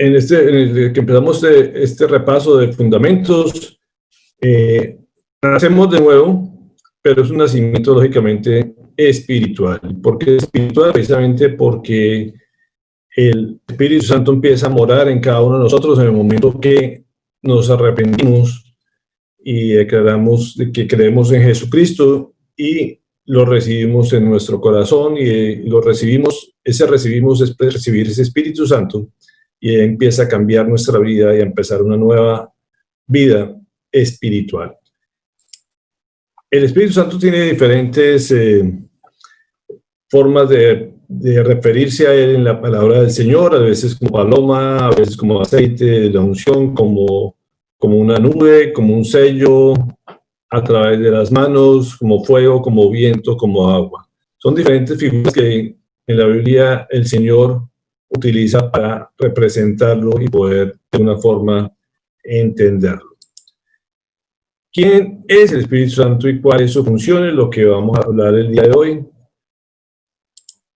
en el que empezamos este repaso de fundamentos, nacemos de nuevo, pero es un nacimiento lógicamente espiritual. ¿Por qué espiritual? Precisamente porque el Espíritu Santo empieza a morar en cada uno de nosotros en el momento que nos arrepentimos y declaramos que creemos en Jesucristo y lo recibimos en nuestro corazón y lo recibimos. Ese recibimos es recibir ese Espíritu Santo y empieza a cambiar nuestra vida y a empezar una nueva vida espiritual. El Espíritu Santo tiene diferentes formas de referirse a él en la palabra del Señor, a veces como paloma, a veces como aceite de la unción, como una nube, como un sello a través de las manos, como fuego, como viento, como agua. Son diferentes figuras que en la Biblia el Señor utiliza para representarlo y poder de una forma entenderlo. ¿Quién es el Espíritu Santo y cuál es su función? Es lo que vamos a hablar el día de hoy.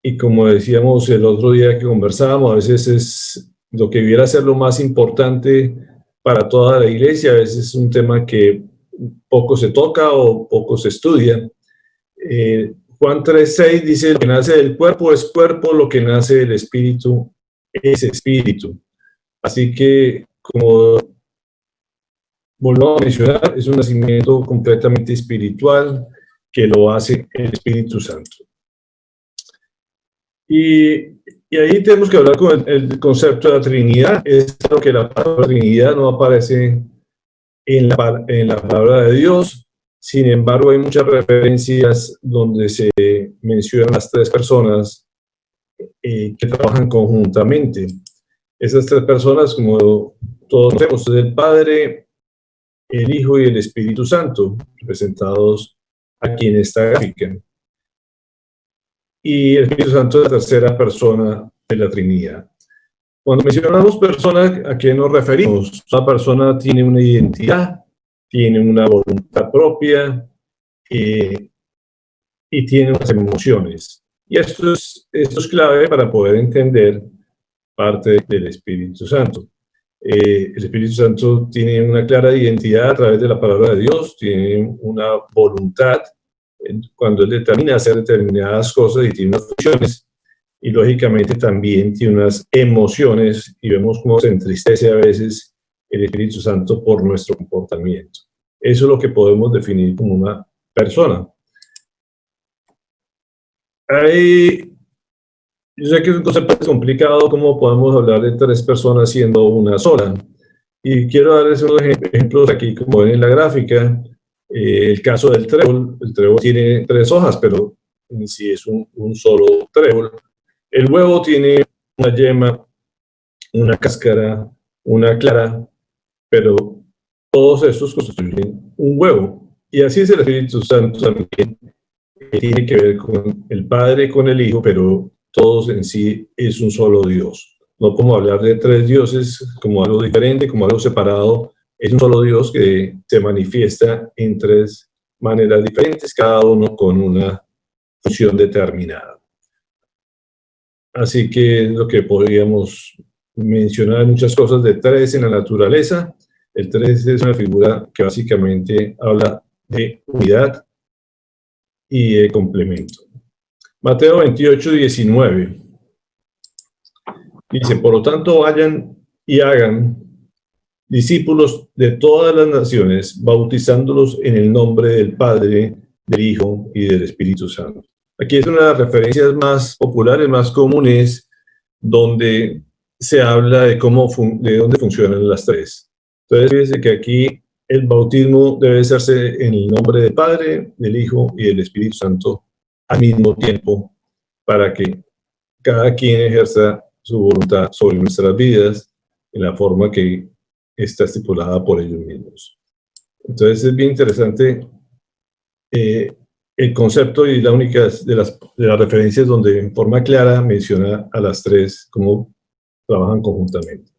Y como decíamos el otro día que conversábamos, a veces es lo que debiera ser lo más importante para toda la iglesia. A veces es un tema que poco se toca o poco se estudia. Juan 3:6 dice: lo que nace del cuerpo es cuerpo, lo que nace del espíritu es espíritu. Así que, como volvemos a mencionar, es un nacimiento completamente espiritual que lo hace el Espíritu Santo. Y ahí tenemos que hablar con el concepto de la Trinidad. Es claro que la palabra Trinidad no aparece en la palabra de Dios. Sin embargo, hay muchas referencias donde se mencionan las tres personas que trabajan conjuntamente. Esas tres personas, como todos sabemos, es el Padre, el Hijo y el Espíritu Santo, representados aquí en esta gráfica. Y el Espíritu Santo es la tercera persona de la Trinidad. Cuando mencionamos persona, ¿a qué nos referimos? Una persona tiene una identidad, tiene una voluntad propia y tiene unas emociones. Y esto es clave para poder entender parte del Espíritu Santo. El Espíritu Santo tiene una clara identidad a través de la palabra de Dios, tiene una voluntad cuando él determina hacer determinadas cosas y tiene unas funciones, y lógicamente también tiene unas emociones, y vemos cómo se entristece a veces el Espíritu Santo por nuestro comportamiento. Eso es lo que podemos definir como una persona. Yo sé que es un concepto complicado, cómo podemos hablar de tres personas siendo una sola. Y quiero darles unos ejemplos aquí, como ven en la gráfica. El caso del trébol. El trébol tiene tres hojas, pero en sí es un solo trébol. El huevo tiene una yema, una cáscara, una clara, pero todos estos constituyen un huevo. Y así es el Espíritu Santo también, que tiene que ver con el Padre, con el Hijo, pero todos en sí es un solo Dios. No podemos hablar de tres dioses como algo diferente, como algo separado. Es un solo Dios que se manifiesta en tres maneras diferentes, cada uno con una función determinada. Así que es lo que podríamos mencionar, muchas cosas de tres en la naturaleza. El tres es una figura que básicamente habla de unidad y de complemento. Mateo 28:19 dice: por lo tanto, vayan y hagan discípulos de todas las naciones, bautizándolos en el nombre del Padre, del Hijo y del Espíritu Santo. Aquí es una de las referencias más populares, más comunes, donde se habla de de dónde funcionan las tres. Entonces, fíjense que aquí el bautismo debe hacerse en el nombre del Padre, del Hijo y del Espíritu Santo al mismo tiempo, para que cada quien ejerza su voluntad sobre nuestras vidas en la forma que está estipulada por ellos mismos. Entonces es bien interesante el concepto y la única de las referencias donde en forma clara menciona a las tres cómo trabajan conjuntamente.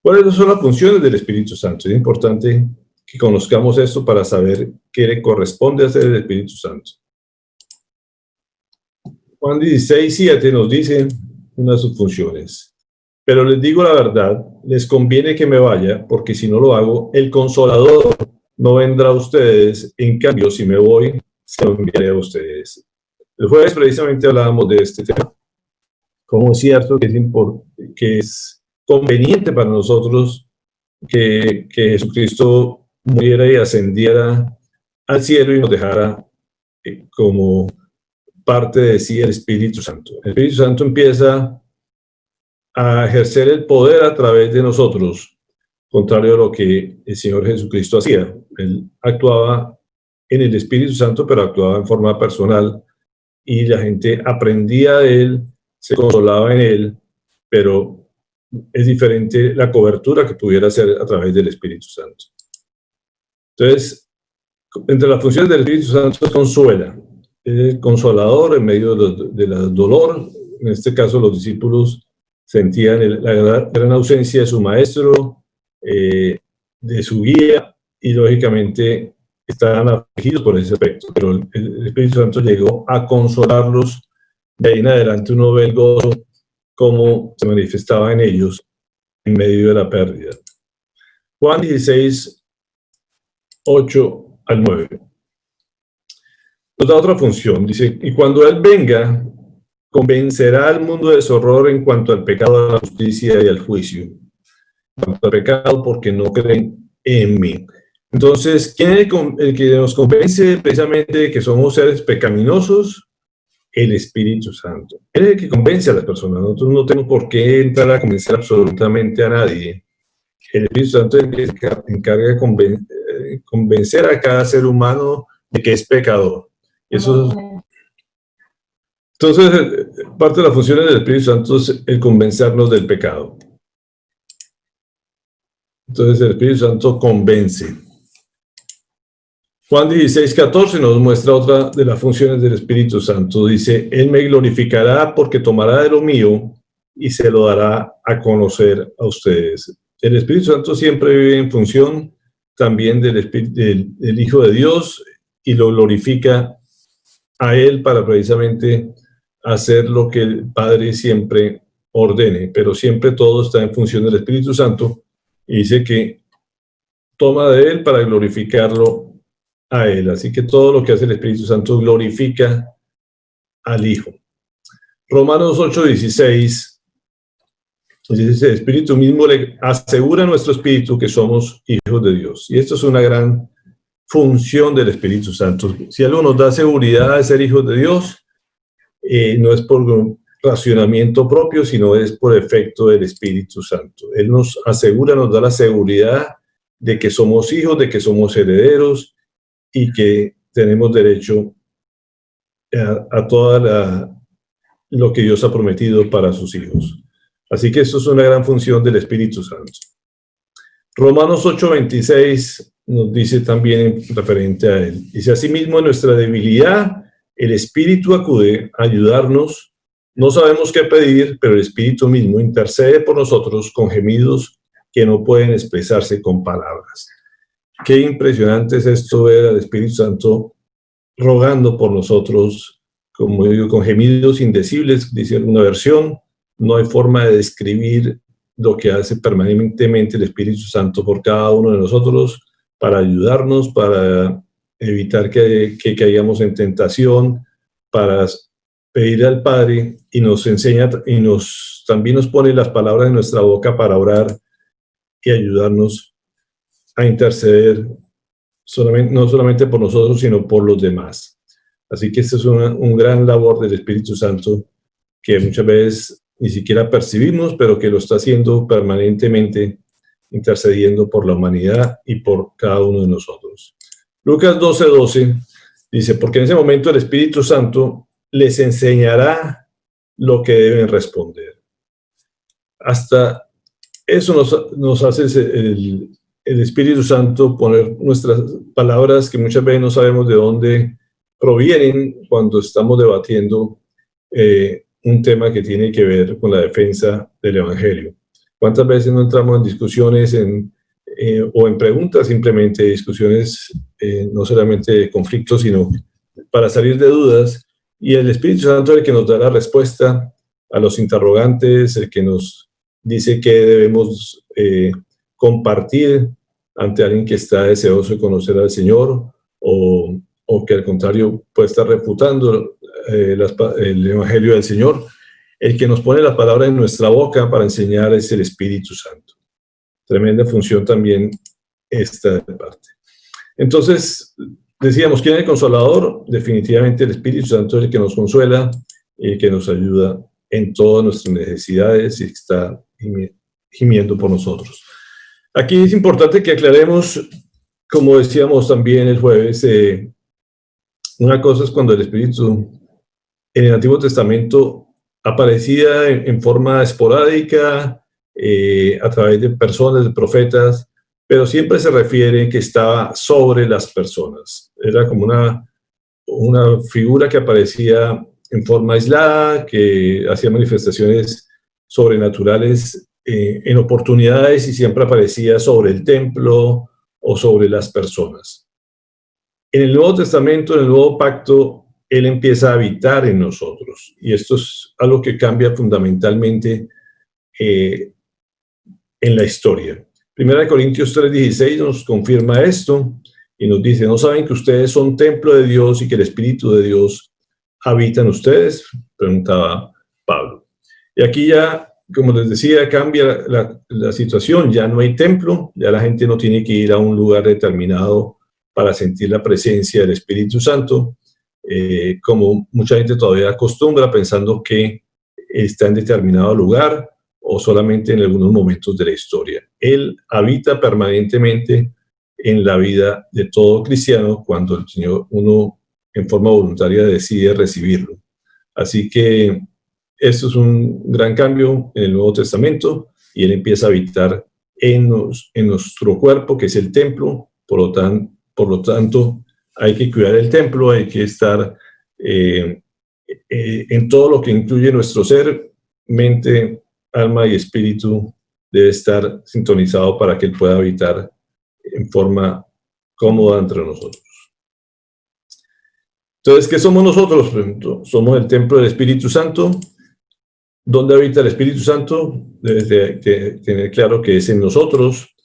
¿Cuáles son las funciones del Espíritu Santo? Es importante que conozcamos esto para saber qué le corresponde hacer el Espíritu Santo. Juan 16:7 nos dice una de sus funciones: Pero les digo la verdad, les conviene que me vaya, porque si no lo hago, el Consolador no vendrá a ustedes. En cambio, si me voy, se lo enviaré a ustedes. El jueves precisamente hablábamos de este tema. Como es cierto que es conveniente para nosotros que Jesucristo muriera y ascendiera al cielo y nos dejara como parte de sí el Espíritu Santo. El Espíritu Santo empieza a ejercer el poder a través de nosotros, contrario a lo que el Señor Jesucristo hacía. Él actuaba en el Espíritu Santo, pero actuaba en forma personal, y la gente aprendía de él, se consolaba en él, pero es diferente la cobertura que pudiera hacer a través del Espíritu Santo. Entonces, entre las funciones del Espíritu Santo consuela, es el consolador en medio del dolor. En este caso, los discípulos sentían la gran ausencia de su maestro, de su guía, y lógicamente estaban afligidos por ese aspecto, pero el Espíritu Santo llegó a consolarlos. De ahí en adelante uno ve el gozo como se manifestaba en ellos en medio de la pérdida. Juan 16, 8 al 9. Nos da otra función, dice, y cuando Él venga, convencerá al mundo de su horror en cuanto al pecado, a la justicia y al juicio. En cuanto al pecado, porque no creen en mí. Entonces, ¿quién es el que nos convence precisamente de que somos seres pecaminosos? El Espíritu Santo. Él es el que convence a las personas. Nosotros no tenemos por qué entrar a convencer absolutamente a nadie. El Espíritu Santo es el que se encarga de convencer a cada ser humano de que es pecador. Eso, entonces, parte de las funciones del Espíritu Santo es el convencernos del pecado. Entonces, el Espíritu Santo convence. Juan 16, 14 nos muestra otra de las funciones del Espíritu Santo. Dice, Él me glorificará porque tomará de lo mío y se lo dará a conocer a ustedes. El Espíritu Santo siempre vive en función también del Hijo de Dios y lo glorifica a Él para precisamente hacer lo que el Padre siempre ordene, pero siempre todo está en función del Espíritu Santo, y dice que toma de Él para glorificarlo a Él. Así que todo lo que hace el Espíritu Santo glorifica al Hijo. Romanos 8:16 dice, el Espíritu mismo le asegura a nuestro espíritu que somos hijos de Dios. Y esto es una gran función del Espíritu Santo. Si algo nos da seguridad de ser hijos de Dios, no es por racionamiento propio, sino es por efecto del Espíritu Santo. Él nos asegura, nos da la seguridad de que somos hijos, de que somos herederos, y que tenemos derecho a toda lo que Dios ha prometido para sus hijos. Así que eso es una gran función del Espíritu Santo. Romanos 8:26 nos dice también referente a Él. Dice, asimismo en nuestra debilidad, el Espíritu acude a ayudarnos. No sabemos qué pedir, pero el Espíritu mismo intercede por nosotros con gemidos que no pueden expresarse con palabras. Qué impresionante es esto, ver al Espíritu Santo rogando por nosotros, como digo, con gemidos indecibles, dice alguna versión. No hay forma de describir lo que hace permanentemente el Espíritu Santo por cada uno de nosotros para ayudarnos, para evitar que caigamos en tentación, para pedir al Padre, y nos enseña y también nos pone las palabras en nuestra boca para orar y ayudarnos a interceder no solamente por nosotros, sino por los demás. Así que esta es un gran labor del Espíritu Santo que muchas veces ni siquiera percibimos, pero que lo está haciendo permanentemente, intercediendo por la humanidad y por cada uno de nosotros. Lucas 12:12 dice, porque en ese momento el Espíritu Santo les enseñará lo que deben responder. Hasta eso nos hace el Espíritu Santo poner nuestras palabras que muchas veces no sabemos de dónde provienen cuando estamos debatiendo un tema que tiene que ver con la defensa del Evangelio. ¿Cuántas veces no entramos en discusiones o en preguntas, simplemente discusiones, no solamente de conflictos, sino para salir de dudas? Y el Espíritu Santo es el que nos da la respuesta a los interrogantes, el que nos dice que debemos compartir ante alguien que está deseoso de conocer al Señor, o que al contrario puede estar refutando el Evangelio del Señor. El que nos pone la palabra en nuestra boca para enseñar es el Espíritu Santo. Tremenda función también esta parte. Entonces, decíamos, ¿quién es el Consolador? Definitivamente el Espíritu Santo es el que nos consuela y el que nos ayuda en todas nuestras necesidades y está gimiendo por nosotros. Aquí es importante que aclaremos, como decíamos también el jueves, una cosa es cuando el Espíritu en el Antiguo Testamento aparecía en forma esporádica, a través de personas, de profetas, pero siempre se refiere que estaba sobre las personas. Era como una figura que aparecía en forma aislada, que hacía manifestaciones sobrenaturales en oportunidades y siempre aparecía sobre el templo o sobre las personas. En el Nuevo Testamento, en el Nuevo Pacto, Él empieza a habitar en nosotros. Y esto es algo que cambia fundamentalmente en la historia. Primera de Corintios 3:16 nos confirma esto y nos dice, ¿no saben que ustedes son templo de Dios y que el Espíritu de Dios habita en ustedes? Preguntaba Pablo. Y aquí ya, como les decía, cambia la situación. Ya no hay templo, ya la gente no tiene que ir a un lugar determinado para sentir la presencia del Espíritu Santo, como mucha gente todavía acostumbra, pensando que está en determinado lugar o solamente en algunos momentos de la historia. Él habita permanentemente en la vida de todo cristiano cuando el Señor, uno en forma voluntaria decide recibirlo. Así que esto es un gran cambio en el Nuevo Testamento y Él empieza a habitar en nuestro cuerpo, que es el templo. Por lo tanto, hay que cuidar el templo, hay que estar en todo lo que incluye nuestro ser, mente, alma y espíritu, debe estar sintonizado para que Él pueda habitar en forma cómoda entre nosotros. Entonces, ¿qué somos nosotros? Somos el templo del Espíritu Santo. ¿Dónde habita el Espíritu Santo? Debes tener claro que es en nosotros.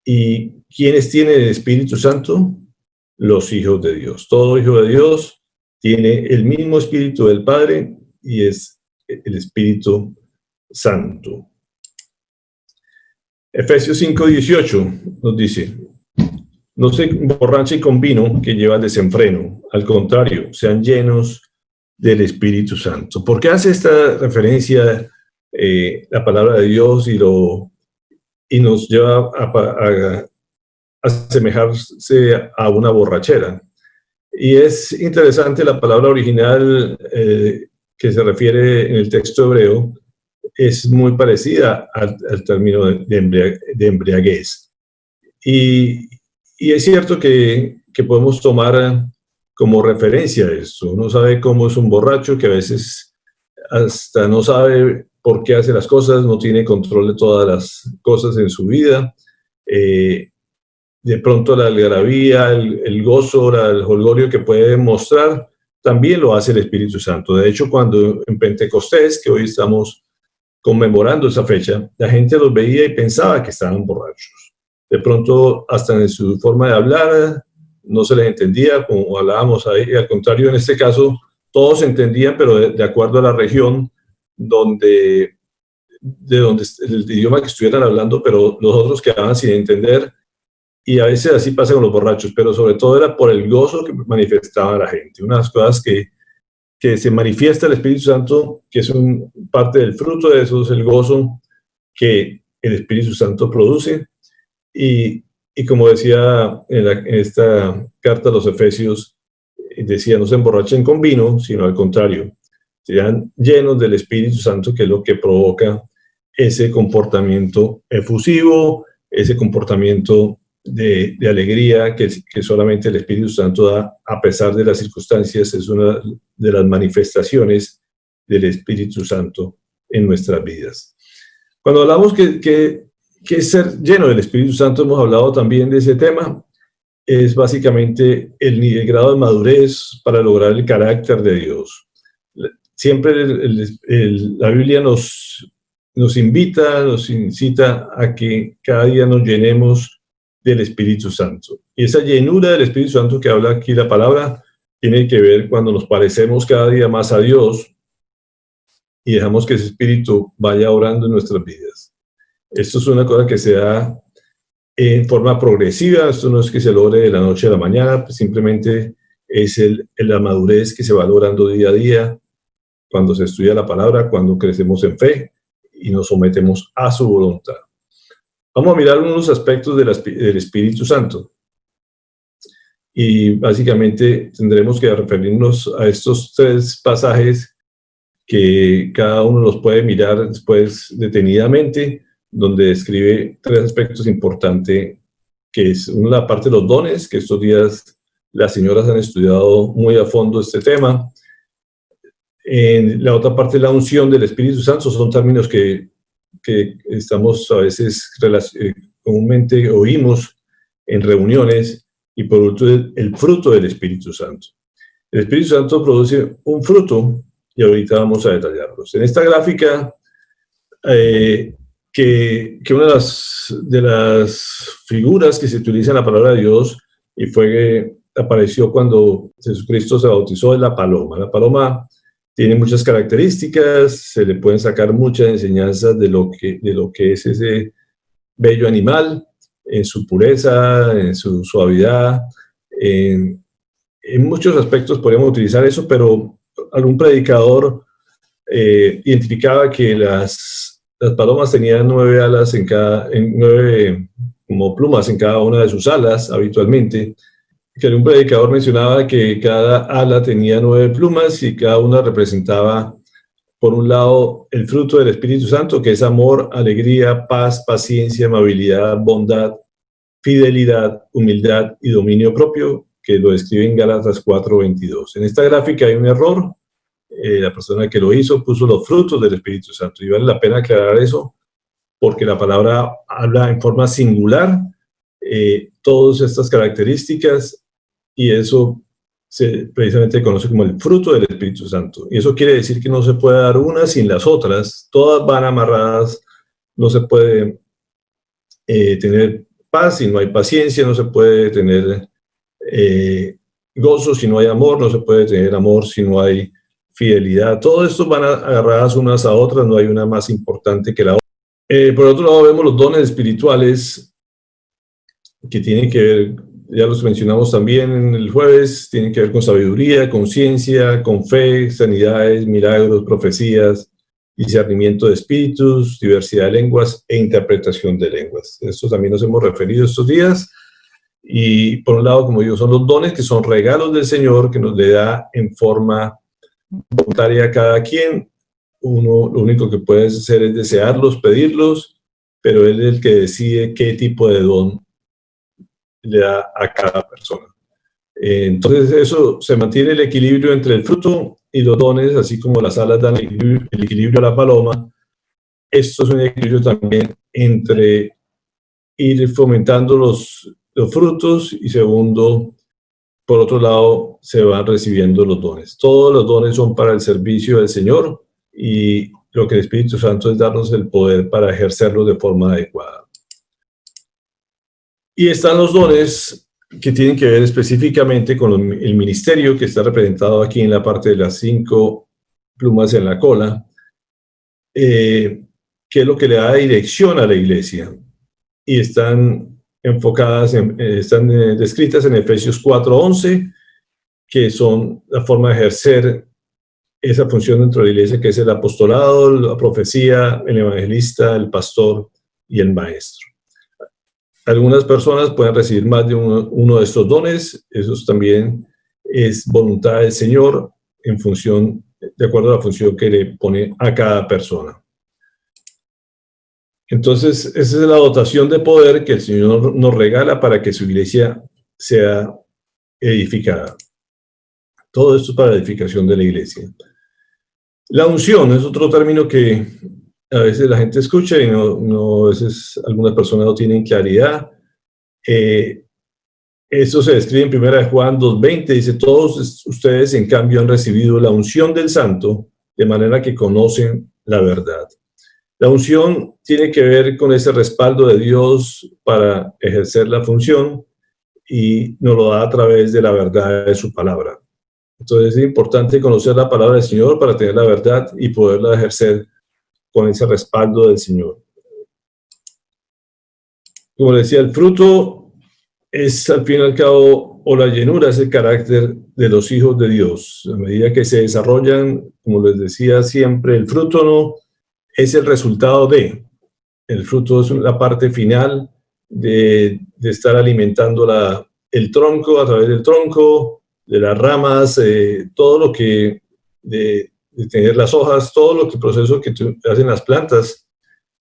¿Y quiénes tienen el Espíritu Santo? Los hijos de Dios. Todo hijo de Dios tiene el mismo Espíritu del Padre y es el Espíritu Santo. Efesios 5:18 nos dice, no se emborrachen con vino que lleva desenfreno, al contrario, sean llenos del Espíritu Santo. ¿Por qué hace esta referencia la palabra de Dios y nos lleva a asemejarse a una borrachera? Y es interesante, la palabra original que se refiere en el texto hebreo es muy parecida al término de embriaguez. Y es cierto que podemos tomar como referencia esto. Uno sabe cómo es un borracho, que a veces hasta no sabe por qué hace las cosas, no tiene control de todas las cosas en su vida. De pronto la algarabía, el gozo, el jolgorio que puede mostrar, también lo hace el Espíritu Santo. De hecho, cuando en Pentecostés, que hoy estamos conmemorando esa fecha, la gente los veía y pensaba que estaban borrachos. De pronto, hasta en su forma de hablar, no se les entendía, como hablábamos ahí. Al contrario, en este caso, todos se entendían, pero de acuerdo a la región de donde el idioma que estuvieran hablando, pero los otros quedaban sin entender. Y a veces así pasa con los borrachos, pero sobre todo era por el gozo que manifestaba la gente. Una de las cosas que se manifiesta el Espíritu Santo, que es parte del fruto de eso, es el gozo que el Espíritu Santo produce. Y como decía en esta carta a los Efesios, decía, no se emborrachen con vino, sino al contrario, sean llenos del Espíritu Santo, que es lo que provoca ese comportamiento efusivo, ese comportamiento de alegría que solamente el Espíritu Santo da a pesar de las circunstancias. Es una de las manifestaciones del Espíritu Santo en nuestras vidas. Cuando hablamos que es ser lleno del Espíritu Santo, hemos hablado también de ese tema. Es básicamente el grado de madurez para lograr el carácter de Dios. Siempre la Biblia nos nos invita, nos incita a que cada día nos llenemos del Espíritu Santo. Y esa llenura del Espíritu Santo que habla aquí la palabra tiene que ver cuando nos parecemos cada día más a Dios y dejamos que ese Espíritu vaya orando en nuestras vidas. Esto es una cosa que se da en forma progresiva. Esto no es que se logre de la noche a la mañana, pues simplemente es la madurez que se va logrando día a día cuando se estudia la palabra, cuando crecemos en fe y nos sometemos a su voluntad. Vamos a mirar unos aspectos del Espíritu Santo. Y básicamente tendremos que referirnos a estos 3 pasajes que cada uno los puede mirar después detenidamente, donde describe 3 aspectos importantes, que es una la parte de los dones, que estos días las señoras han estudiado muy a fondo este tema. En la otra parte, la unción del Espíritu Santo, son términos que estamos a veces comúnmente oímos en reuniones. Y por último, el fruto del Espíritu Santo. El Espíritu Santo produce un fruto y ahorita vamos a detallarlos. En esta gráfica, que una de las figuras que se utiliza en la palabra de Dios y apareció cuando Jesucristo se bautizó, es la paloma. La paloma tiene muchas características, se le pueden sacar muchas enseñanzas de lo que es ese bello animal, en su pureza, en su suavidad, en muchos aspectos podríamos utilizar eso, pero algún predicador identificaba que las palomas tenían 9 alas 9 como plumas en cada una de sus alas habitualmente, que un predicador mencionaba que cada ala tenía 9 plumas y cada una representaba, por un lado, el fruto del Espíritu Santo, que es amor, alegría, paz, paciencia, amabilidad, bondad, fidelidad, humildad y dominio propio, que lo describe en Gálatas 4:22. En esta gráfica hay un error. La persona que lo hizo puso los frutos del Espíritu Santo. Y vale la pena aclarar eso, porque la palabra habla en forma singular todas estas características, y eso se precisamente conoce como el fruto del Espíritu Santo. Y eso quiere decir que no se puede dar una sin las otras, todas van amarradas. No se puede tener paz si no hay paciencia, no se puede tener gozo si no hay amor, no se puede tener amor si no hay fidelidad. Todo esto van agarradas unas a otras, no hay una más importante que la otra. Por otro lado, vemos los dones espirituales que tienen que ver, ya los mencionamos también en el jueves, tienen que ver con sabiduría, con ciencia, con fe, sanidades, milagros, profecías, discernimiento de espíritus, diversidad de lenguas e interpretación de lenguas. Esto también nos hemos referido estos días. Y por un lado, como digo, son los dones que son regalos del Señor que nos le da en forma voluntaria a cada quien. Uno lo único que puede hacer es desearlos, pedirlos, pero Él es el que decide qué tipo de don le da a cada persona. Entonces eso se mantiene el equilibrio entre el fruto y los dones, así como las alas dan el equilibrio a la paloma. Esto es un equilibrio también entre ir fomentando los frutos y segundo, por otro lado, se van recibiendo los dones. Todos los dones son para el servicio del Señor y lo que el Espíritu Santo es darnos el poder para ejercerlos de forma adecuada. Y están los dones que tienen que ver específicamente con el ministerio, que está representado aquí en la parte de las 5 plumas en la cola, que es lo que le da dirección a la iglesia. Y están enfocadas, están descritas en Efesios 4:11, que son la forma de ejercer esa función dentro de la iglesia, que es el apostolado, la profecía, el evangelista, el pastor y el maestro. Algunas personas pueden recibir más de uno de estos dones. Eso también es voluntad del Señor en función, de acuerdo a la función que le pone a cada persona. Entonces, esa es la dotación de poder que el Señor nos regala para que su iglesia sea edificada. Todo esto para la edificación de la iglesia. La unción es otro término que a veces la gente escucha y a veces algunas personas no tienen claridad. Esto se describe en 1 Juan 2:20, dice: todos ustedes en cambio han recibido la unción del Santo, de manera que conocen la verdad. La unción tiene que ver con ese respaldo de Dios para ejercer la función y nos lo da a través de la verdad de su palabra. Entonces es importante conocer la palabra del Señor para tener la verdad y poderla ejercer con ese respaldo del Señor. Como decía, el fruto es al fin y al cabo, o la llenura es el carácter de los hijos de Dios. A medida que se desarrollan, como les decía siempre, el fruto no es el resultado de, el fruto es la parte final de estar alimentando el tronco, a través del tronco, de las ramas, todo lo que, de tener las hojas, todo lo que proceso que hacen las plantas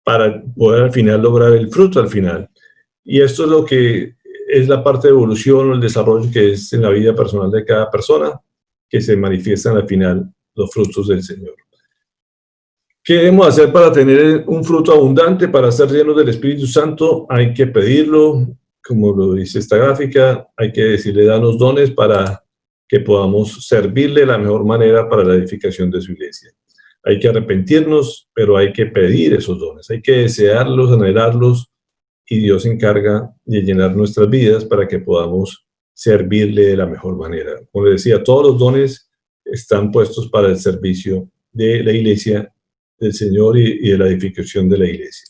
para poder al final lograr el fruto al final. Y esto es lo que es la parte de evolución o el desarrollo que es en la vida personal de cada persona, que se manifiestan al final los frutos del Señor. ¿Qué debemos hacer para tener un fruto abundante, para ser llenos del Espíritu Santo? Hay que pedirlo, como lo dice esta gráfica, hay que decirle, danos dones para que podamos servirle de la mejor manera para la edificación de su iglesia. Hay que arrepentirnos, pero hay que pedir esos dones, hay que desearlos, anhelarlos, y Dios se encarga de llenar nuestras vidas para que podamos servirle de la mejor manera. Como les decía, todos los dones están puestos para el servicio de la iglesia del Señor y de la edificación de la iglesia.